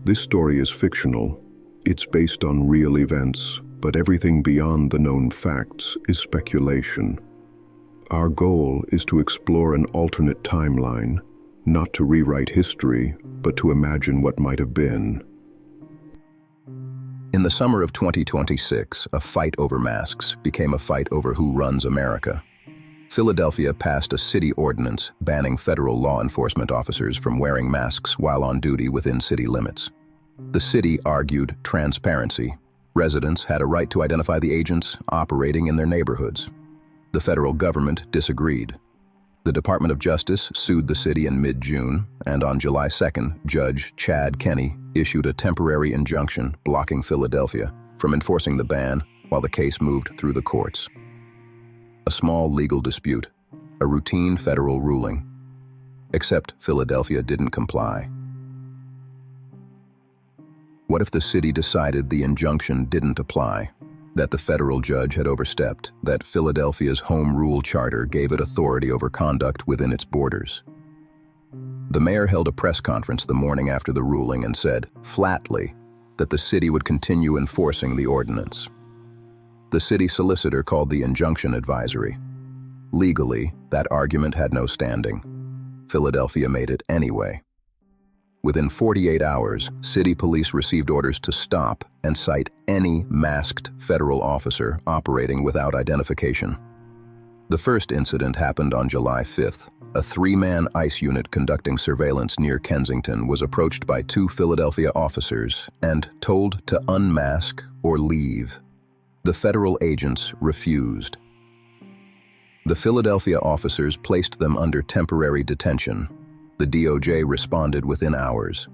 This story is fictional. It's based on real events, but everything beyond the known facts is speculation. Our goal is to explore an alternate timeline, not to rewrite history, but to imagine what might have been. In the summer of 2026, a fight over masks became a fight over who runs America. Philadelphia passed a city ordinance banning federal law enforcement officers from wearing masks while on duty within city limits. The city argued transparency. Residents had a right to identify the agents operating in their neighborhoods. The federal government disagreed. The Department of Justice sued the city in mid-June, and on July 2nd, Judge Chad Kenney issued a temporary injunction blocking Philadelphia from enforcing the ban while the case moved through the courts. A small legal dispute, a routine federal ruling. Except Philadelphia didn't comply. What if the city decided the injunction didn't apply? That the federal judge had overstepped, that Philadelphia's home rule charter gave it authority over conduct within its borders. The mayor held a press conference the morning after the ruling and said, flatly, that the city would continue enforcing the ordinance. The city solicitor called the injunction advisory. Legally, that argument had no standing. Philadelphia made it anyway. Within 48 hours, city police received orders to stop and cite any masked federal officer operating without identification. The first incident happened on July 5th. A three-man ICE unit conducting surveillance near Kensington was approached by two Philadelphia officers and told to unmask or leave. The federal agents refused. The Philadelphia officers placed them under temporary detention. The DOJ responded within hours.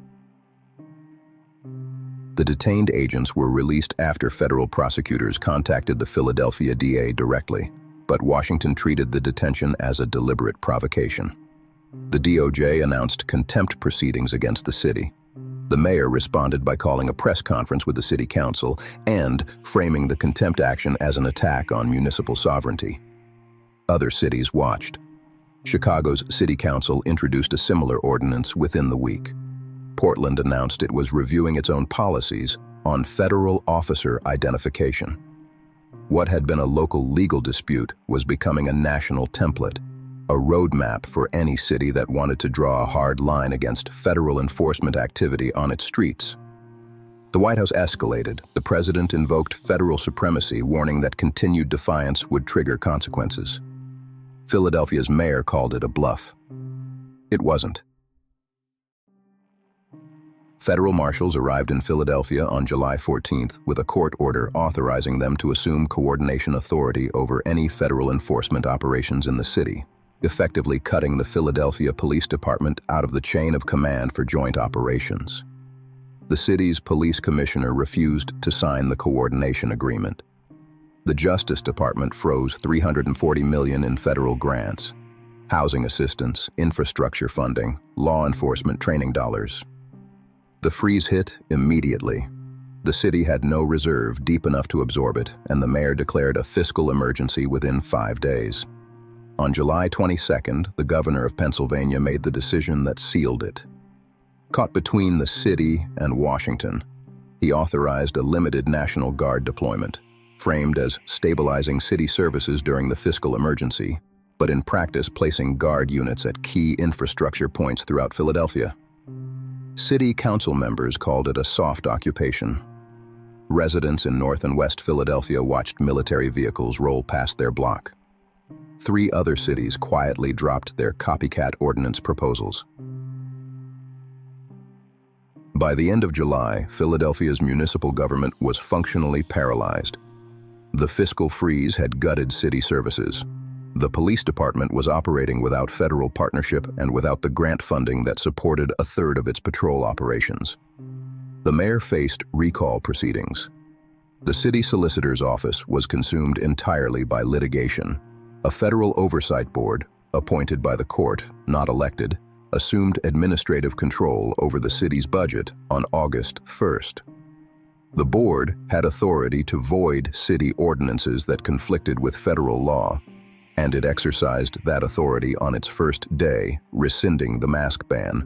The detained agents were released after federal prosecutors contacted the Philadelphia DA directly, but Washington treated the detention as a deliberate provocation. The DOJ announced contempt proceedings against the city. The mayor responded by calling a press conference with the city council and framing the contempt action as an attack on municipal sovereignty. Other cities watched. Chicago's city council introduced a similar ordinance within the week. Portland announced it was reviewing its own policies on federal officer identification. What had been a local legal dispute was becoming a national template, a roadmap for any city that wanted to draw a hard line against federal enforcement activity on its streets. The White House escalated. The president invoked federal supremacy, warning that continued defiance would trigger consequences. Philadelphia's mayor called it a bluff. It wasn't. Federal marshals arrived in Philadelphia on July 14th with a court order authorizing them to assume coordination authority over any federal enforcement operations in the city, effectively cutting the Philadelphia Police Department out of the chain of command for joint operations. The city's police commissioner refused to sign the coordination agreement. The Justice Department froze $340 million in federal grants, housing assistance, infrastructure funding, law enforcement training dollars. The freeze hit immediately. The city had no reserve deep enough to absorb it, and the mayor declared a fiscal emergency within 5 days. On July 22nd, the governor of Pennsylvania made the decision that sealed it. Caught between the city and Washington, he authorized a limited National Guard deployment, framed as stabilizing city services during the fiscal emergency, but in practice placing guard units at key infrastructure points throughout Philadelphia. City council members called it a soft occupation. Residents in North and West Philadelphia watched military vehicles roll past their block. 3 other cities quietly dropped their copycat ordinance proposals. By the end of July, Philadelphia's municipal government was functionally paralyzed. The fiscal freeze had gutted city services. The police department was operating without federal partnership and without the grant funding that supported a third of its patrol operations. The mayor faced recall proceedings. The city solicitor's office was consumed entirely by litigation. A federal oversight board, appointed by the court, not elected, assumed administrative control over the city's budget on August 1st. The board had authority to void city ordinances that conflicted with federal law, and it exercised that authority on its first day, rescinding the mask ban.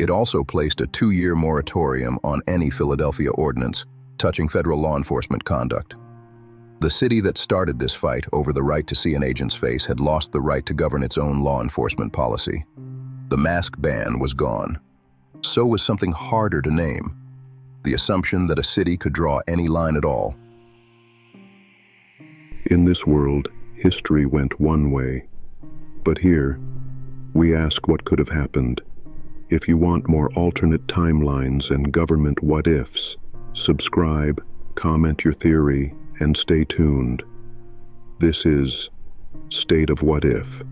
It also placed a 2-year moratorium on any Philadelphia ordinance touching federal law enforcement conduct. The city that started this fight over the right to see an agent's face had lost the right to govern its own law enforcement policy. The mask ban was gone. So was something harder to name: the assumption that a city could draw any line at all. In this world, history went one way. But here, we ask what could have happened. If you want more alternate timelines and government what-ifs, subscribe, comment your theory, and stay tuned. This is State of What If.